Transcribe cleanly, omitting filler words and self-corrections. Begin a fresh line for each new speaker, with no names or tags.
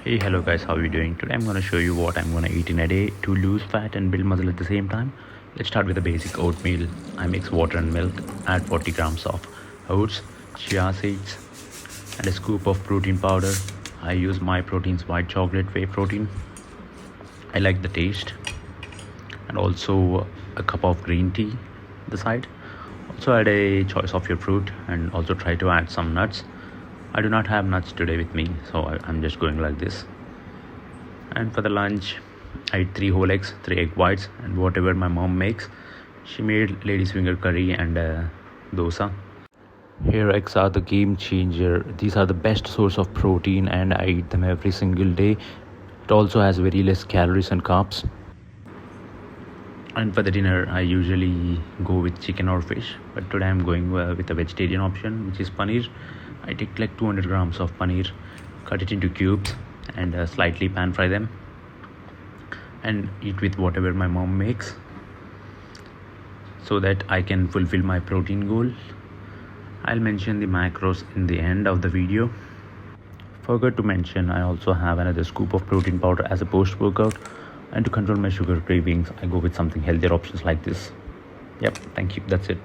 Hey, hello guys, how are you doing? Today I'm going to show you what I'm going to eat in a day to lose fat and build muscle at the same time. Let's start with the basic oatmeal. I mix water and milk, add 40 grams of oats, chia seeds and a scoop of protein powder. I use My Protein's white chocolate whey protein. I like the taste. And also a cup of green tea the side. Also add a choice of your fruit and also try to add some nuts. I do not have nuts today with me, so I'm just going like this. And for the lunch, I eat 3 whole eggs, 3 egg whites and whatever my mom makes. She made lady's finger curry and dosa. Here eggs are the game changer. These are the best source of protein and I eat them every single day. It also has very less calories and carbs. And for the dinner, I usually go with chicken or fish, but today I'm going with a vegetarian option, which is paneer. I take like 200 grams of paneer, cut it into cubes and slightly pan fry them and eat with whatever my mom makes so that I can fulfill my protein goal. I'll mention the macros in the end of the video. Forgot to mention, I also have another scoop of protein powder as a post-workout, and to control my sugar cravings, I go with something healthier options like this. Yep, thank you, that's it.